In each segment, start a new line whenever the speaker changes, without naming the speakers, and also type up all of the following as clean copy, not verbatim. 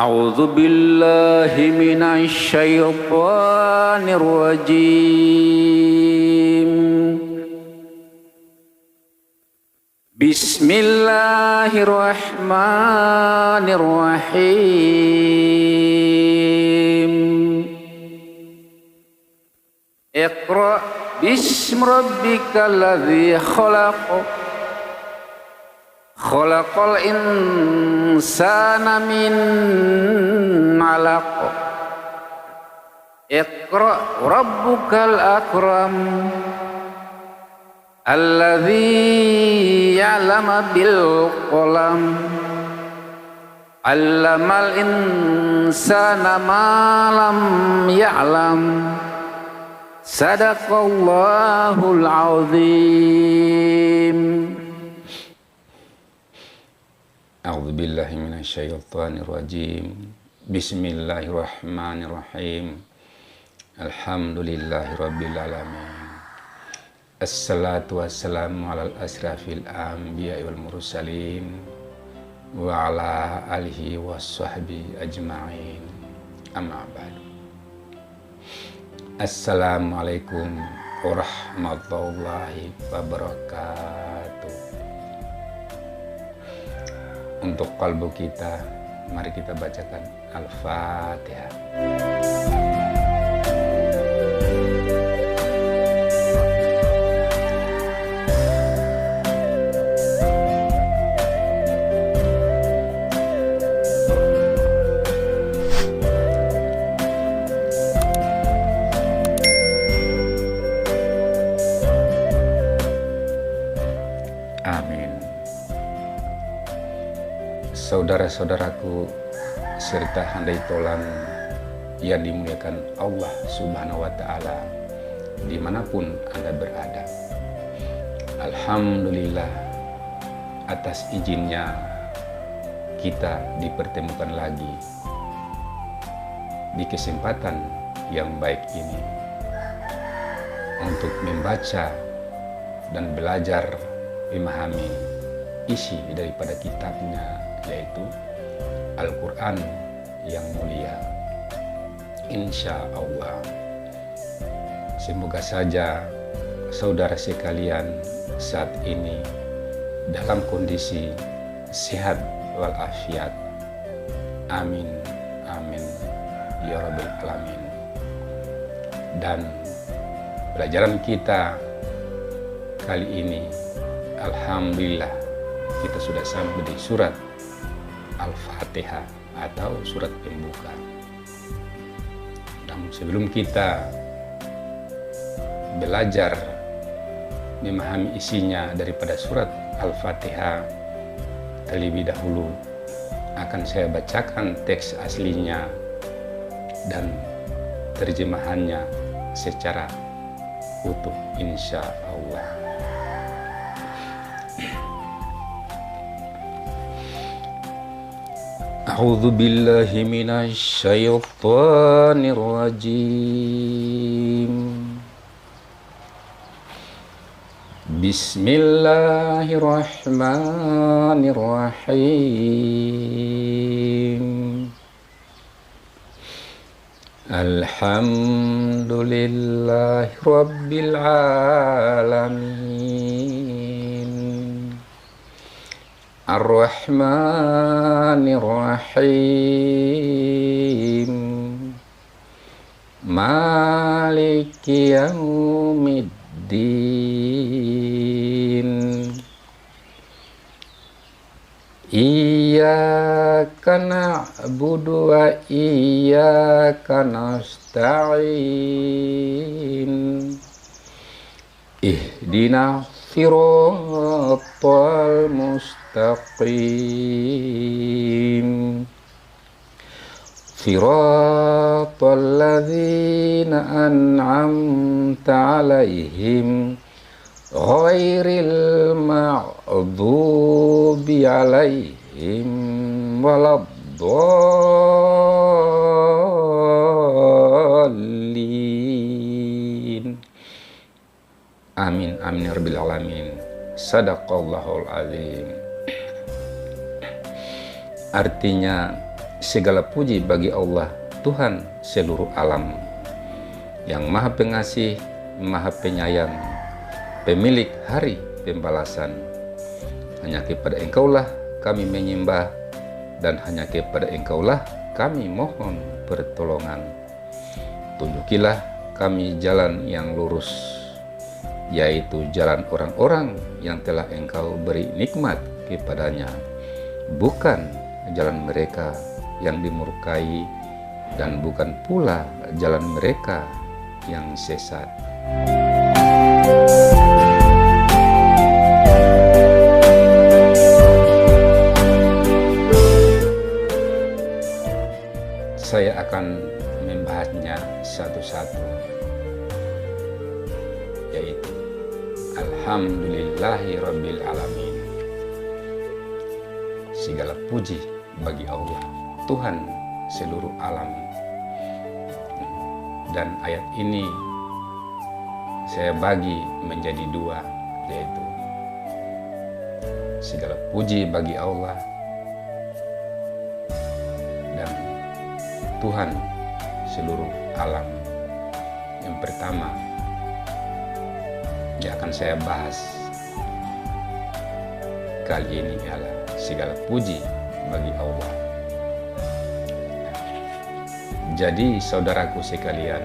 A'udzu billahi minasy syaithanir rajim. Bismillahirrahmanirrahim. Iqra bismi rabbikal ladzi khalaq. Khalaqal insana min 'alaq. Iqra rabbukal akram. Alladzi 'allama bil qalam. 'Allamal insana ma lam ya'lam. Sadaqallahul azim. A'udzu billahi minasy syaithanir rajim. Bismillahirrahmanirrahim. Alhamdulillahirabbil alamin. Assalatu wassalamu alal asrafil anbiya'i wal mursalin wa ala alihi wassahbihi ajma'in. Amma ba'du. Assalamualaikum warahmatullahi wabarakatuh. Untuk kalbu kita, mari kita bacakan Al-Fatihah. Amin. Saudara-saudaraku serta handai tolan yang dimuliakan Allah Subhanahu wa Ta'ala, dimanapun Anda berada, alhamdulillah atas izinnya kita dipertemukan lagi di kesempatan yang baik ini untuk membaca dan belajar memahami isi daripada kitabnya, yaitu Al-Quran yang mulia. Insya Allah, semoga saja saudara sekalian saat ini dalam kondisi sehat walafiat. Amin, amin, ya Rabbil Alamin. Dan pelajaran kita kali ini, alhamdulillah, kita sudah sampai di surat Al-Fatihah atau surat pembuka. Dan sebelum kita belajar memahami isinya daripada surat Al-Fatihah, terlebih dahulu akan saya bacakan teks aslinya dan terjemahannya secara utuh, insya Allah. A'udzu billahi minasy syaithanir rajim. Bismillahirrahmanirrahim. Alhamdulillahi rabbil alamin. Ar-Rahmanir-Rahim. Maliki yaumiddin. Iyyaka na'budu wa iyyaka nasta'in. Ihdinas siratal mustaqim. Siratal ladzina an'amta 'alaihim ghairil maghdubi 'alaihim waladdallin. Amin, amin ya rabbil alamin. Sadaqallahul azim. Artinya, Segala puji bagi Allah, Tuhan seluruh alam, yang Maha Pengasih, Maha Penyayang, pemilik hari pembalasan. Hanya kepada Engkaulah kami menyembah, dan hanya kepada Engkaulah kami mohon pertolongan. Tunjukilah kami jalan yang lurus, yaitu jalan orang-orang yang telah Engkau beri nikmat kepadanya, bukan jalan mereka yang dimurkai, dan bukan pula jalan mereka yang sesat. Saya akan membahasnya satu-satu, yaitu Alhamdulillahi Rabbil Alamin. Segala puji bagi Allah, Tuhan seluruh alam. Dan ayat ini saya bagi menjadi dua, yaitu segala puji bagi Allah dan Tuhan seluruh alam. Yang pertama yang akan saya bahas kali ini adalah segala puji bagi Allah. Jadi saudaraku sekalian,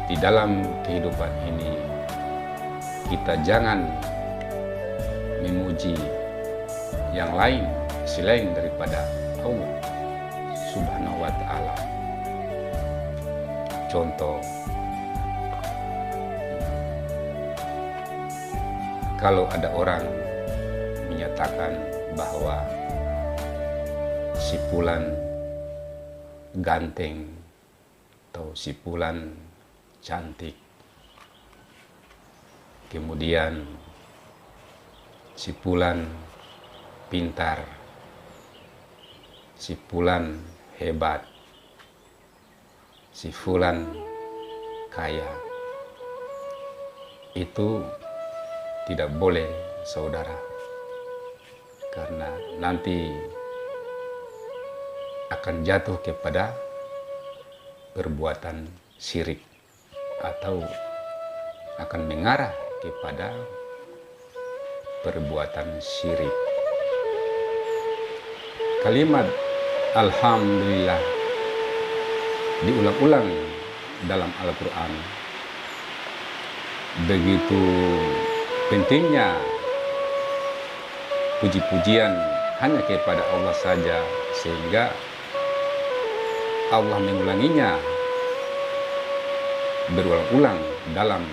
di dalam kehidupan ini kita jangan memuji yang lain selain daripada Allah Subhanahu wa Ta'ala. Contoh, kalau ada orang menyatakan bahwa si fulan ganteng atau si fulan cantik, kemudian si fulan pintar, si fulan hebat, si fulan kaya, itu tidak boleh, saudara, karena nanti akan jatuh kepada perbuatan syirik atau akan mengarah kepada perbuatan syirik. Kalimat Alhamdulillah diulang-ulang dalam Al-Quran. Begitu pentingnya puji-pujian hanya kepada Allah saja, sehingga Allah mengulanginya berulang-ulang dalam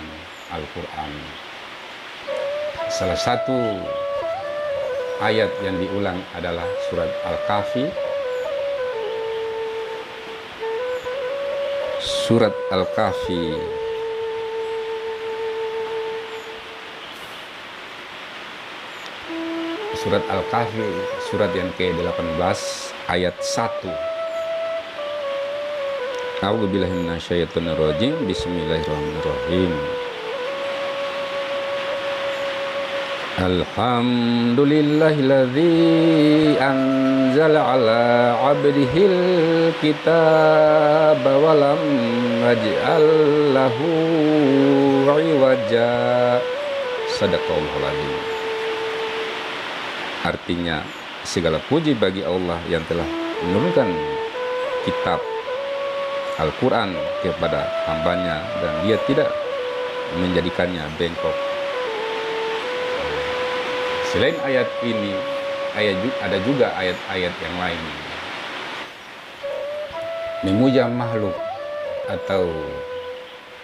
Al-Quran. Salah satu ayat yang diulang adalah surat Al-Kahfi. Surat Al-Kahfi Surat Al-Kahfi, surat yang ke-18 ayat 1. A'udzubillahi minasyaitonirrajim. Bismillahirrahmanirrahim. Alhamdulillahilladzi anzala ala 'abdihil kitaba wa lam yaj'al lahu 'iwaja. Shadaqallahul adzim. Artinya, segala puji bagi Allah yang telah menurunkan kitab Al-Quran kepada hambanya, dan dia tidak menjadikannya bengkok. Selain ayat ini, ada juga ayat-ayat yang lain. Memuja makhluk atau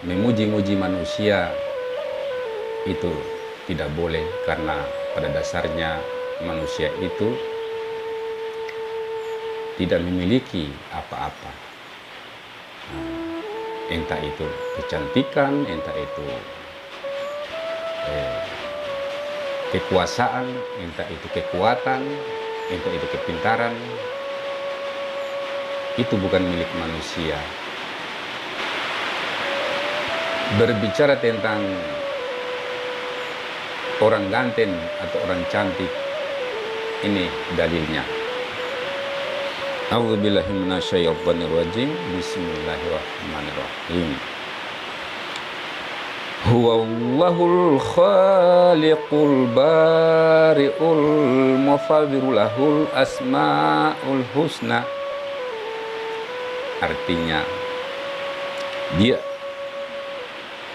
memuji-muji manusia itu tidak boleh, karena pada dasarnya manusia itu tidak memiliki apa-apa. Entah itu kecantikan, entah itu kekuasaan, entah itu kekuatan, entah itu kepintaran, itu bukan milik manusia. Berbicara tentang orang ganteng atau orang cantik, ini dalilnya. A'udzubillahi minasyaitonirrajim. Bismillahirrahmanirrahim. Huwallahul khaliqul bari'ul musawwiru lahul asmaul husna. Artinya,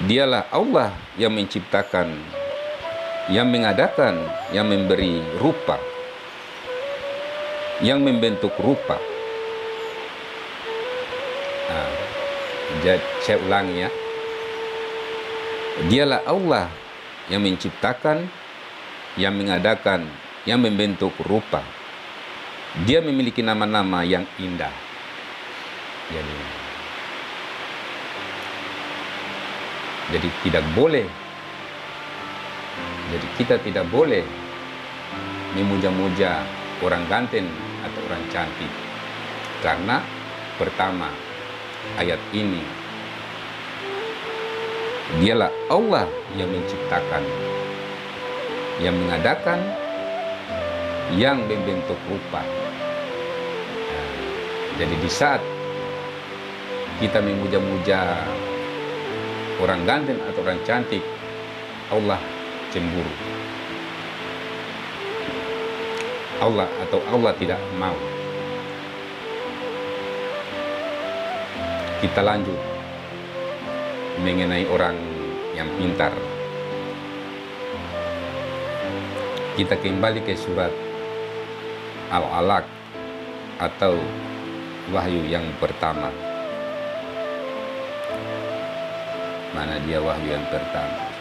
dialah Allah yang menciptakan, yang mengadakan, yang memberi rupa, yang membentuk rupa. Saya ulangi ya. Dialah Allah yang menciptakan, yang mengadakan, yang membentuk rupa. Dia memiliki nama-nama yang indah. Jadi tidak boleh. Jadi kita tidak boleh memuja-muja orang ganteng atau orang cantik. Karena pertama, ayat ini dialah Allah yang menciptakan, yang mengadakan, yang membentuk rupa. Jadi di saat kita memuja-muja orang ganteng atau orang cantik, Allah cemburu. Allah tidak mau. Kita lanjut mengenai orang yang pintar. Kita kembali ke surat Al-Alaq atau wahyu yang pertama. Mana dia wahyu yang pertama?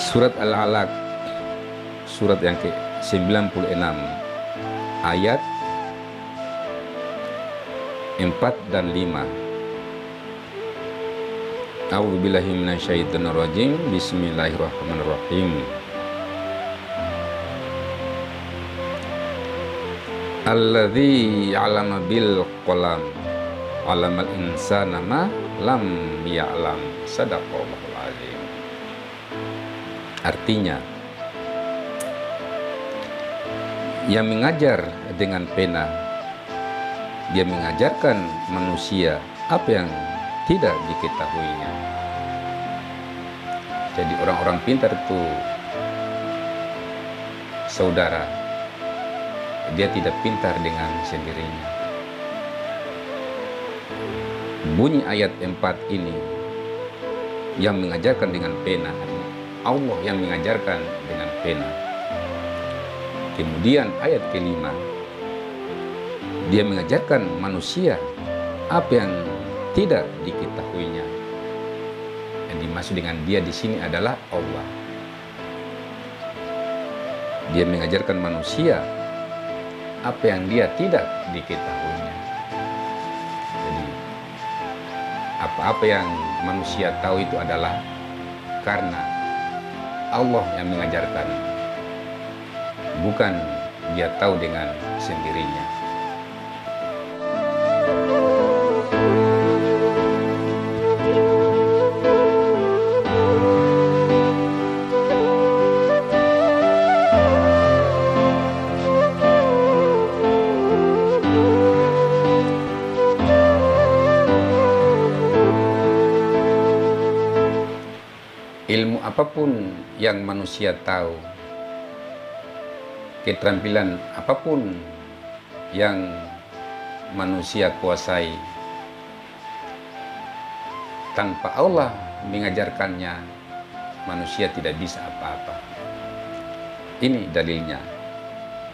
Surat Al-Alaq, surat yang ke-96, ayat 4 dan 5. A'udzubillahi minasyaitonirrajim. Bismillahirrahmanirrahim. Alladzi 'allama bil qalam 'allamal insana ma lam ya'lam. Shadaqallahul azim. Artinya, yang mengajar dengan pena, dia mengajarkan manusia apa yang tidak diketahuinya. Jadi orang-orang pintar itu, saudara, dia tidak pintar dengan sendirinya. Bunyi ayat 4 ini yang mengajarkan dengan pena, Allah yang mengajarkan dengan pena. Kemudian ayat kelima, dia mengajarkan manusia apa yang tidak diketahuinya. Yang dimaksud dengan dia di sini adalah Allah. Dia mengajarkan manusia apa yang dia tidak diketahuinya. Jadi apa-apa yang manusia tahu itu adalah karena Allah yang mengajarkan, bukan dia tahu dengan sendirinya. Ilmu apapun yang manusia tahu, keterampilan apapun yang manusia kuasai, tanpa Allah mengajarkannya, manusia tidak bisa apa-apa. Ini dalilnya.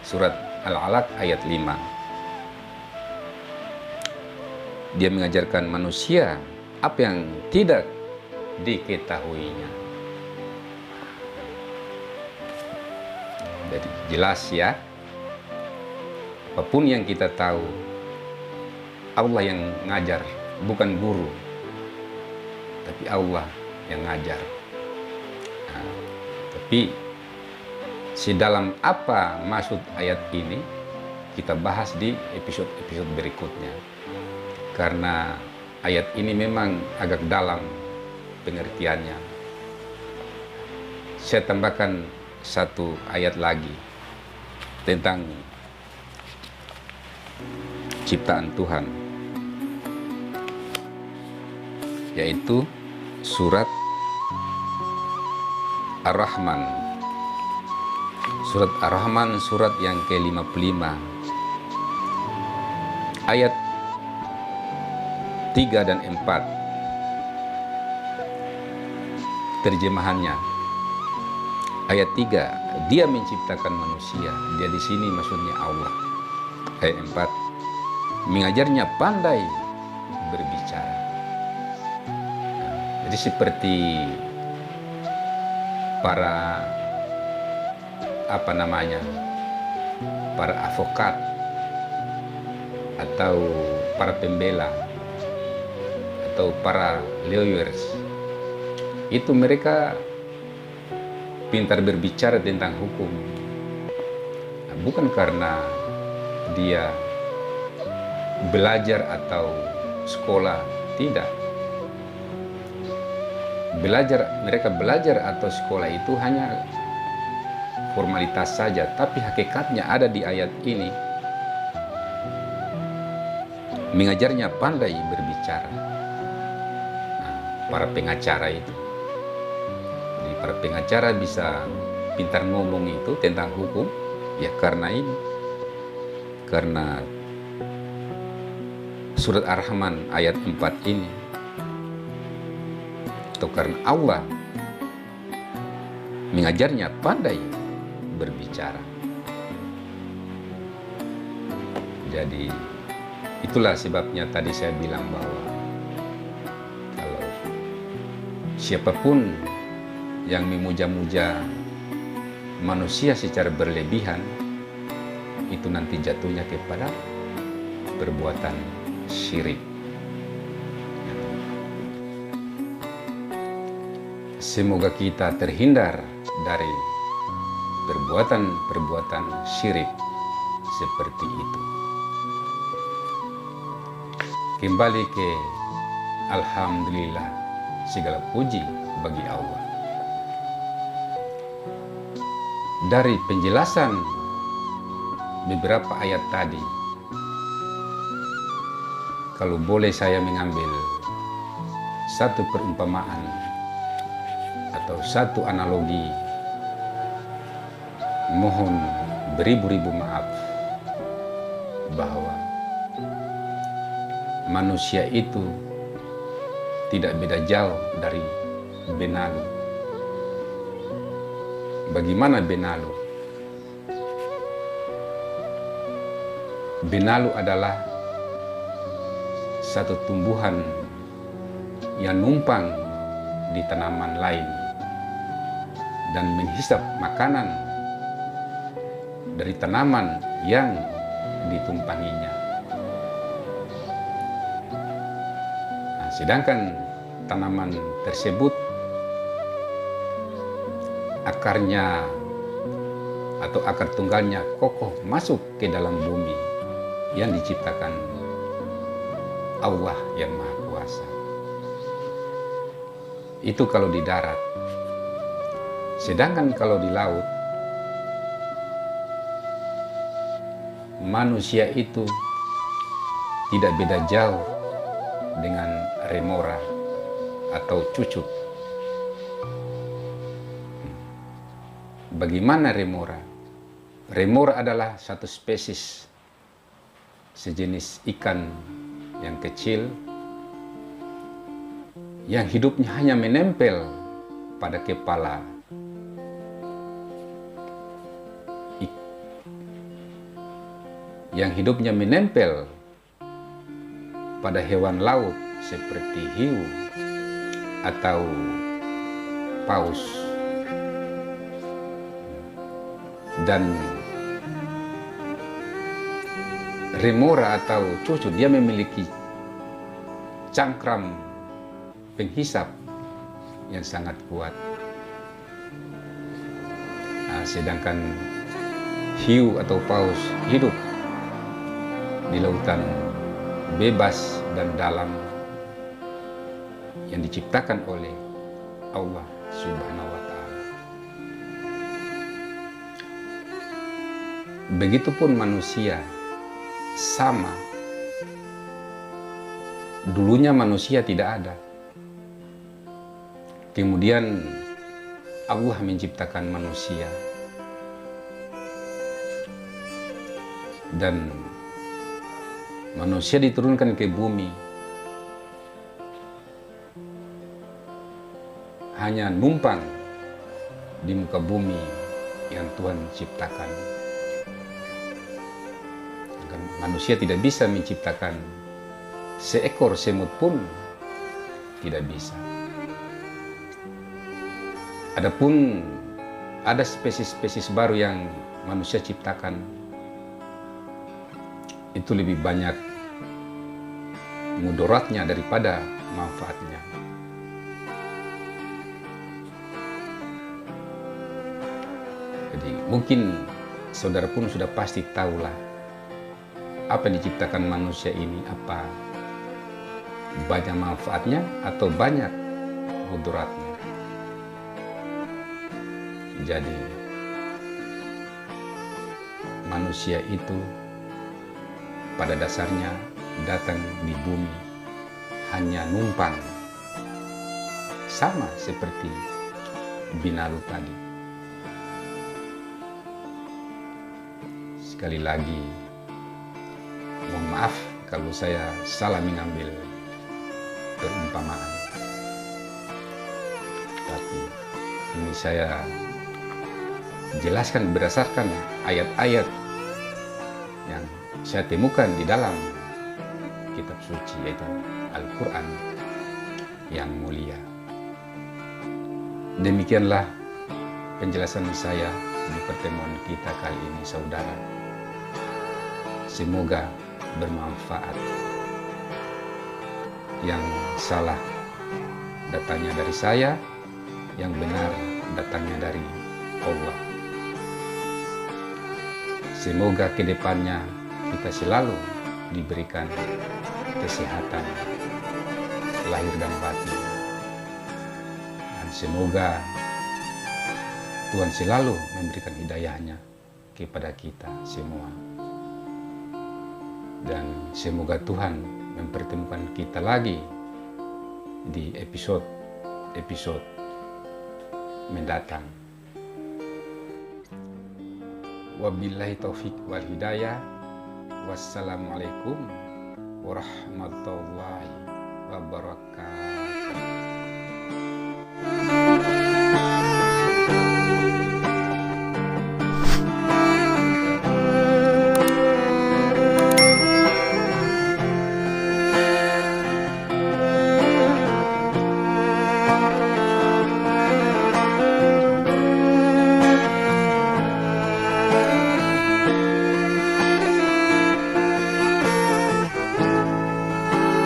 Surat Al-Alaq ayat 5. Dia mengajarkan manusia apa yang tidak diketahuinya. Jadi jelas ya, apapun yang kita tahu, Allah yang ngajar, bukan guru, tapi Allah yang ngajar. Nah, tapi sedalam apa maksud ayat ini, kita bahas di episode-episode berikutnya. Karena ayat ini memang agak dalam pengertiannya. saya tambahkan satu ayat lagi tentang ciptaan Tuhan, yaitu surat Ar-Rahman. Surat Ar-Rahman, surat yang ke-55, ayat 3 dan 4. Terjemahannya, ayat 3, Dia menciptakan manusia. Dia di sini maksudnya Allah. Ayat 4, mengajarnya pandai berbicara. Jadi seperti para para advokat atau para pembela atau para lawyers, itu mereka pintar berbicara tentang hukum, bukan karena dia belajar atau sekolah, tidak. Mereka belajar atau sekolah itu hanya formalitas saja, tapi hakikatnya ada di ayat ini. Mengajarnya pandai berbicara. Nah, para pengacara itu, jadi para pengacara bisa pintar ngomong itu tentang hukum, ya karena ini, karena surat Ar-Rahman ayat 4 ini, atau karena Allah mengajarnya pandai berbicara. Jadi itulah sebabnya tadi saya bilang bahwa kalau siapapun yang memuja-muja manusia secara berlebihan, itu nanti jatuhnya kepada perbuatan syirik. Semoga kita terhindar dari perbuatan syirik seperti itu. Kembali ke Alhamdulillah, segala puji bagi Allah. Dari penjelasan beberapa ayat tadi, kalau boleh saya mengambil satu perumpamaan atau satu analogi, mohon beribu-ribu maaf, bahwa manusia itu tidak beda jauh dari benalu. Bagaimana benalu? Benalu adalah satu tumbuhan yang numpang di tanaman lain dan menghisap makanan dari tanaman yang ditumpanginya. Nah, sedangkan tanaman tersebut akarnya atau akar tunggalnya kokoh masuk ke dalam bumi yang diciptakan Allah yang Maha Kuasa. Itu kalau di darat. Sedangkan kalau di laut, manusia itu tidak beda jauh dengan remora atau cucut. Bagaimana remora? Remora adalah satu spesies, sejenis ikan yang kecil yang hidupnya hanya menempel pada kepala pada hewan laut seperti hiu atau paus. Dan remora atau cucut, dia memiliki cangkram penghisap yang sangat kuat. Nah, sedangkan hiu atau paus hidup di lautan bebas dan dalam yang diciptakan oleh Allah Subhanahu wa Ta'ala. Begitupun manusia sama. Dulunya manusia tidak ada. Kemudian Allah menciptakan manusia. Dan manusia diturunkan ke bumi hanya numpang di muka bumi yang Tuhan ciptakan. Manusia tidak bisa menciptakan seekor semut pun tidak bisa. Adapun ada spesies-spesies baru yang manusia ciptakan, itu lebih banyak mudaratnya daripada manfaatnya. Jadi mungkin saudara pun sudah pasti tahulah apa yang diciptakan manusia ini, apa banyak manfaatnya atau banyak mudaratnya. Jadi manusia itu pada dasarnya datang di bumi hanya numpang, sama seperti binalu tadi. Sekali lagi, mohon maaf kalau saya salah mengambil perumpamaan. Tapi ini saya jelaskan berdasarkan ayat-ayat yang saya temukan di dalam kitab suci, yaitu Al-Quran yang mulia. Demikianlah penjelasan saya di pertemuan kita kali ini, saudara. Semoga bermanfaat. Yang salah datangnya dari saya, yang benar datangnya dari Allah. Semoga ke depannya kita selalu diberikan kesehatan lahir dan batin. Dan semoga Tuhan selalu memberikan hidayahnya kepada kita semua. Dan semoga Tuhan mempertemukan kita lagi di episode mendatang. Wabillahi taufik wal hidayah. Wassalamualaikum warahmatullahi wabarakatuh.